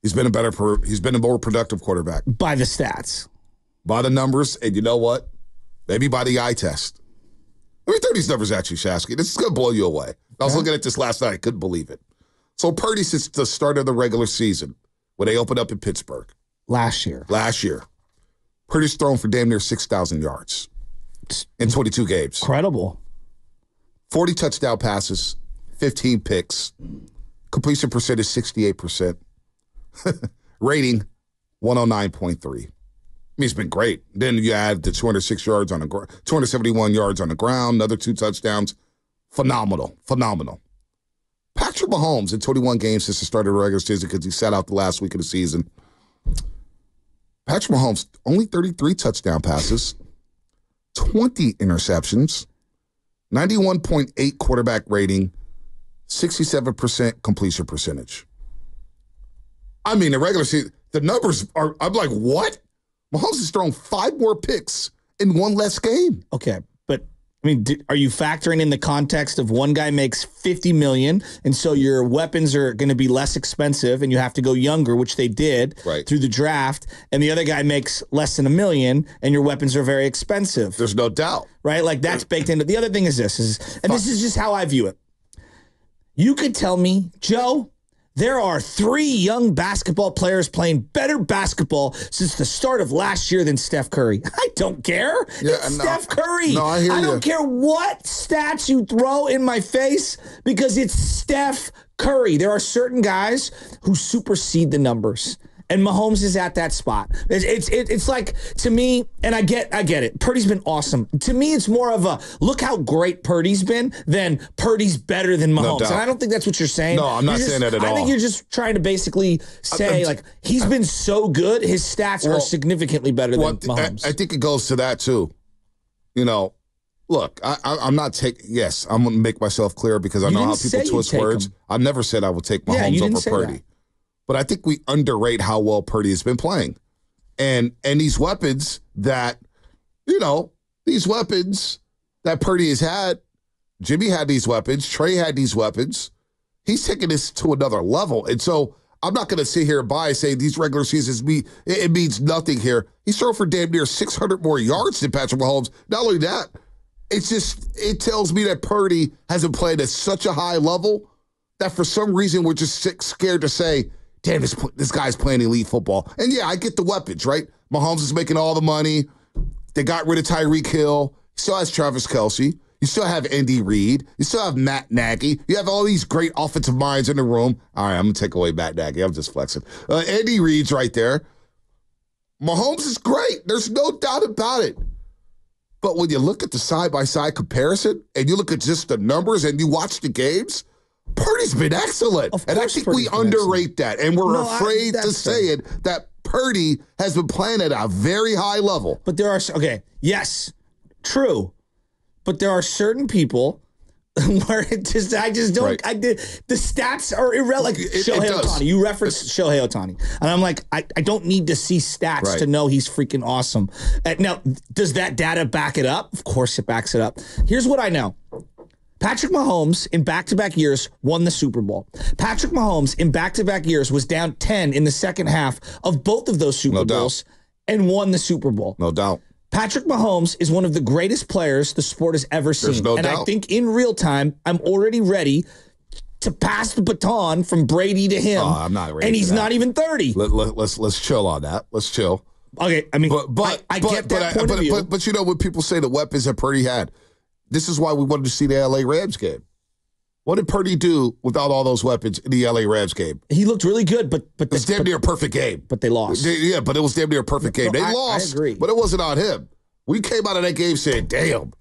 He's been a more productive quarterback. By the stats. By the numbers, and you know what? Maybe by the eye test. Let me throw these numbers at you, Shasky. This is going to blow you away. I was looking at this last night. I couldn't believe it. So Purdy, since the start of the regular season, when they opened up in Pittsburgh. Last year. Purdy's thrown for damn near 6,000 yards in 22 games. Incredible. 40 touchdown passes, 15 picks, completion percentage 68%, rating 109.3. I mean, it's been great. Then you add the 271 yards on the ground, another 2 touchdowns. Phenomenal. Patrick Mahomes in 21 games since the start of the regular season because he sat out the last week of the season. Patrick Mahomes, only 33 touchdown passes, 20 interceptions, 91.8 quarterback rating, 67% completion percentage. I mean, the regular season, the numbers are, I'm like, what? Mahomes has thrown 5 more picks in 1 less game. Okay, but I mean, are you factoring in the context of one guy makes $50 million, and so your weapons are going to be less expensive, and you have to go younger, which they did through the draft, and the other guy makes less than $1 million, and your weapons are very expensive. There's no doubt. Right? Like, that's baked into. The other thing is this, and this is just how I view it. You could tell me, Joe, there are 3 young basketball players playing better basketball since the start of last year than Steph Curry. I don't care. It's Steph Curry. No, I hear you. I don't care what stats you throw in my face because it's Steph Curry. There are certain guys who supersede the numbers. And Mahomes is at that spot. It's like, to me, and I get it. Purdy's been awesome. To me, it's more of a look how great Purdy's been than Purdy's better than Mahomes. And I don't think that's what you're saying. No, I'm not saying that at all. I think you're just trying to basically say, like, he's been so good, his stats are significantly better than Mahomes. I think it goes to that, too. You know, look, I'm not taking, yes, I'm going to make myself clear because I know how people twist words. I never said I would take Mahomes over Purdy. That. But I think we underrate how well Purdy has been playing. And these weapons that, these weapons that Purdy has had, Jimmy had these weapons, Trey had these weapons. He's taking this to another level. And so I'm not going to sit here and say these regular seasons, it means nothing here. He's thrown for damn near 600 more yards than Patrick Mahomes. Not only that, it tells me that Purdy hasn't played at such a high level that for some reason we're just scared to say, damn, this guy's playing elite football. And yeah, I get the weapons, right? Mahomes is making all the money. They got rid of Tyreek Hill. You still has Travis Kelce. You still have Andy Reid. You still have Matt Nagy. You have all these great offensive minds in the room. All right, I'm going to take away Matt Nagy. I'm just flexing. Andy Reid's right there. Mahomes is great. There's no doubt about it. But when you look at the side-by-side comparison and you look at just the numbers and you watch the games, Purdy's been excellent. And I think we underrate that. And we're afraid to say it, that Purdy has been playing at a very high level. But there are, yes, true. But there are certain people where I just don't, the stats are irrelevant. Like Shohei Ohtani. You referenced Shohei Ohtani. And I'm like, I don't need to see stats to know he's freaking awesome. Now, does that data back it up? Of course it backs it up. Here's what I know. Patrick Mahomes, in back-to-back years, won the Super Bowl. Patrick Mahomes, in back-to-back years, was down 10 in the second half of both of those Super Bowls and won the Super Bowl. No doubt. Patrick Mahomes is one of the greatest players the sport has ever seen. There's no doubt. I think in real time, I'm already ready to pass the baton from Brady to him. I'm not ready. And he's not even 30. Let's chill on that. Let's chill. Okay, I mean, I get that point of view. But you know, when people say the weapons that Purdy had, this is why we wanted to see the L.A. Rams game. What did Purdy do without all those weapons in the L.A. Rams game? He looked really good, but it was damn near a perfect game. But they lost. Yeah, but it was damn near a perfect game. They lost, I agree. But it wasn't on him. We came out of that game saying, damn,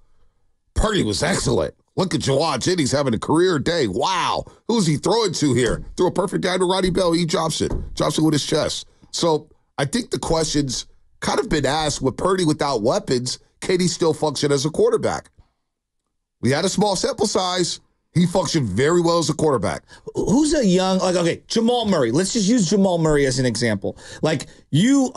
Purdy was excellent. Look at Jawad Jennings having a career day. Wow. Who's he throwing to here? Threw a perfect dive to Ronnie Bell. He drops it. Drops it with his chest. So I think the question's kind of been asked with Purdy without weapons, can he still function as a quarterback? We had a small sample size. He functioned very well as a quarterback. Who's a young, Jamal Murray. Let's just use Jamal Murray as an example. Like, your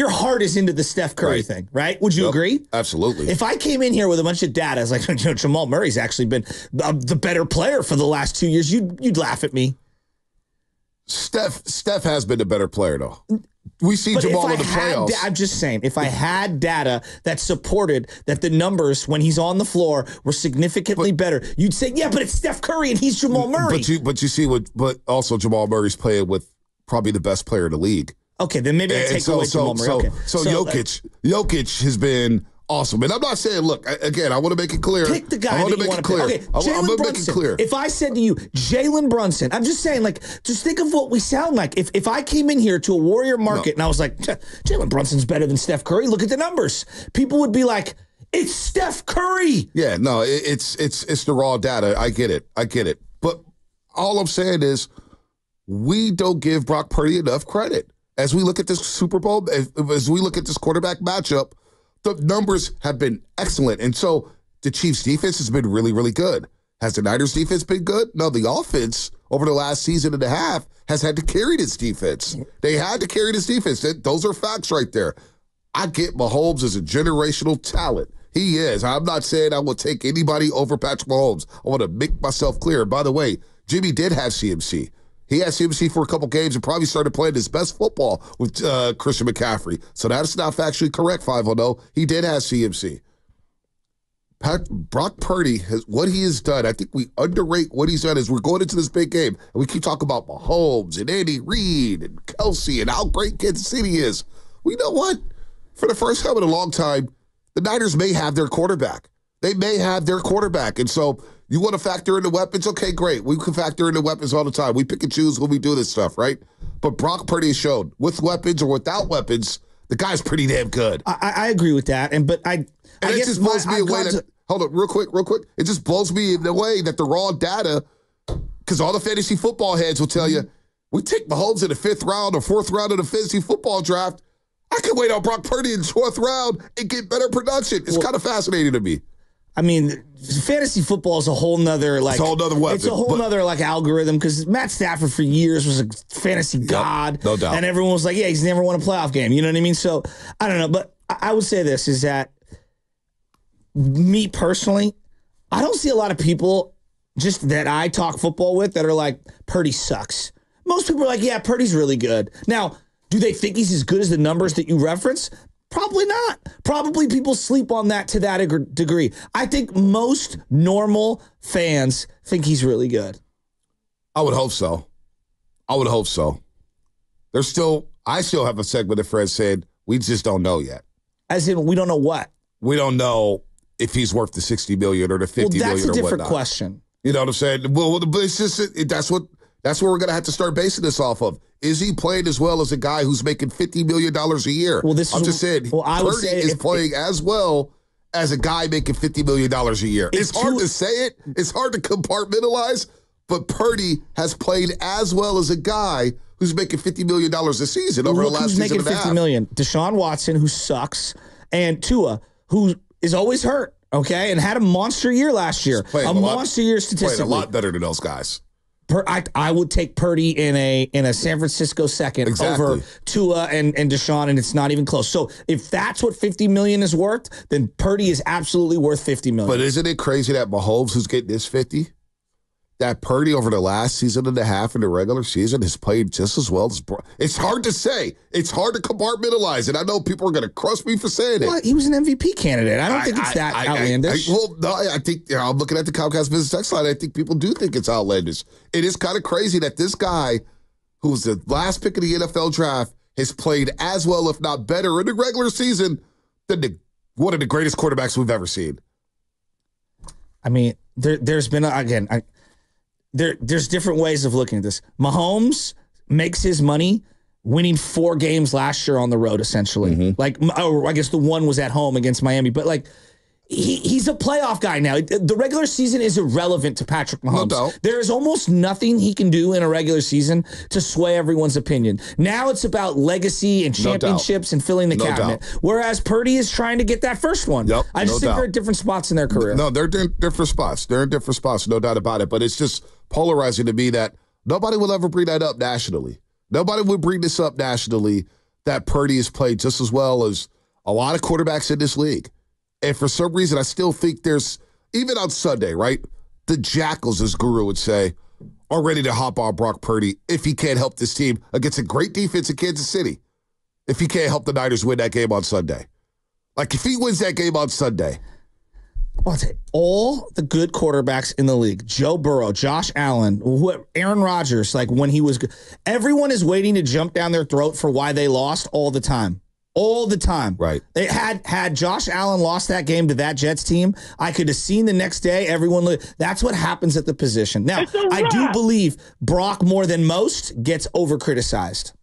heart is into the Steph Curry thing, right? Would you agree? Absolutely. If I came in here with a bunch of data, it's like, Jamal Murray's actually been the better player for the last 2 years, you'd laugh at me. Steph has been the better player, though. We see Jamal in the playoffs. I'm just saying, if I had data that supported that the numbers when he's on the floor were significantly better, you'd say, yeah, but it's Steph Curry and he's Jamal Murray. But you see but also Jamal Murray's playing with probably the best player in the league. Okay, then maybe I take away Jamal Murray. So Jokic has been awesome. And I'm not saying, look, again, I want to make it clear. Pick the guy that you want to pick. Okay, Jalen Brunson. If I said to you, Jalen Brunson, I'm just saying, like, just think of what we sound like. If I came in here to a Warrior market and I was like, Jalen Brunson's better than Steph Curry, look at the numbers. People would be like, it's Steph Curry. Yeah, no, it's the raw data. I get it. But all I'm saying is we don't give Brock Purdy enough credit. As we look at this Super Bowl, as we look at this quarterback matchup, the numbers have been excellent. And so the Chiefs' defense has been really, really good. Has the Niners' defense been good? No, the offense over the last season and a half has had to carry this defense. They had to carry this defense. Those are facts right there. I get Mahomes as a generational talent. He is. I'm not saying I will take anybody over Patrick Mahomes. I want to make myself clear. By the way, Jimmy did have CMC. He had CMC for a couple games and probably started playing his best football with Christian McCaffrey. So that's not factually correct, 5-0. He did have CMC. Brock Purdy, what he has done, I think we underrate what he's done as we're going into this big game. And we keep talking about Mahomes and Andy Reid and Kelsey and how great Kansas City is. Well, you know what? For the first time in a long time, the Niners may have their quarterback. They may have their quarterback. And so you want to factor in the weapons? Okay, great. We can factor in the weapons all the time. We pick and choose when we do this stuff, right? But Brock Purdy has shown, with weapons or without weapons, the guy's pretty damn good. I agree with that. But it just blows me away that, hold on, real quick. It just blows me in the way that the raw data, because all the fantasy football heads will tell you, we take Mahomes in the 5th round or 4th round of the fantasy football draft. I could wait on Brock Purdy in the 4th round and get better production. It's kind of fascinating to me. I mean, fantasy football is a whole nother weapon. It's a whole nother algorithm because Matt Stafford for years was a fantasy god. No doubt. And everyone was like, yeah, he's never won a playoff game. You know what I mean? So I don't know. But I would say this is that me personally, I don't see a lot of people just that I talk football with that are like, Purdy sucks. Most people are like, yeah, Purdy's really good. Now, do they think he's as good as the numbers that you reference? Probably not. Probably people sleep on that to that degree. I think most normal fans think he's really good. I would hope so. I still have a segment of friends saying, we just don't know yet. As in, we don't know what? We don't know if he's worth the $60 million or the $50 million or whatnot. That's a different question. You know what I'm saying? Well, but it's just, that's where we're going to have to start basing this off of. Is he playing as well as a guy who's making $50 million a year? Well, I'm just saying, Purdy is playing as well as a guy making $50 million a year. It's hard to say it. It's hard to compartmentalize, but Purdy has played as well as a guy who's making $50 million a season over the last season and a half. Who's making $50 million? Deshaun Watson, who sucks, and Tua, who is always hurt, okay, and had a monster year last year. A monster year statistically. Playing a lot better than those guys. I would take Purdy in a San Francisco second over Tua and Deshaun, and it's not even close. So if that's what $50 million is worth, then Purdy is absolutely worth $50 million. But isn't it crazy that Mahomes, who's getting this 50, that Purdy over the last season and a half in the regular season has played just as well as it's hard to say. It's hard to compartmentalize, and I know people are going to crush me for saying it. Well, he was an MVP candidate. I don't think it's that outlandish. I think I'm looking at the Comcast Business Text line. I think people do think it's outlandish. It is kind of crazy that this guy, who was the last pick of the NFL draft, has played as well, if not better, in the regular season than one of the greatest quarterbacks we've ever seen. I mean, there's been, there's different ways of looking at this. Mahomes makes his money winning 4 games last year on the road, essentially. Or I guess the one was at home against Miami. But, he's a playoff guy now. The regular season is irrelevant to Patrick Mahomes. No doubt. There is almost nothing he can do in a regular season to sway everyone's opinion. Now it's about legacy and championships and filling the cabinet. Whereas Purdy is trying to get that first one. Yep, I just think they're at different spots in their career. No, they're in different spots. They're in different spots, no doubt about it. But it's just polarizing to me that nobody will ever bring that up nationally. Nobody would bring this up nationally that Purdy has played just as well as a lot of quarterbacks in this league. And for some reason, I still think there's, even on Sunday, right? The Jackals, as Guru would say, are ready to hop on Brock Purdy if he can't help this team against a great defense in Kansas City. If he can't help the Niners win that game on Sunday. Like, if he wins that game on Sunday. Bonta, all the good quarterbacks in the league, Joe Burrow, Josh Allen, Aaron Rodgers, like when he was good, everyone is waiting to jump down their throat for why they lost all the time. All the time. Right. They had Josh Allen lost that game to that Jets team, I could have seen the next day everyone. That's what happens at the position. Now, I do believe Brock, more than most, gets over-criticized.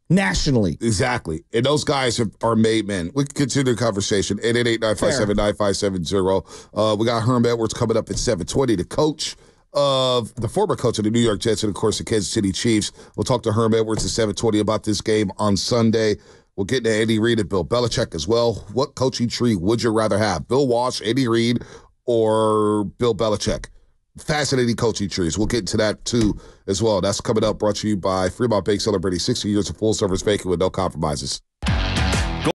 Nationally. Exactly. And those guys are made men. We can continue the conversation. 888-957-9570. We got Herm Edwards coming up at 7:20. The coach of the former coach of the New York Jets and, of course, the Kansas City Chiefs. We'll talk to Herm Edwards at 7:20 about this game on Sunday. We'll get into Andy Reid and Bill Belichick as well. What coaching tree would you rather have? Bill Walsh, Andy Reid, or Bill Belichick? Fascinating coaching trees. We'll get into that, too, as well. That's coming up, brought to you by Fremont Bank, celebrating 60 years of full-service banking with no compromises.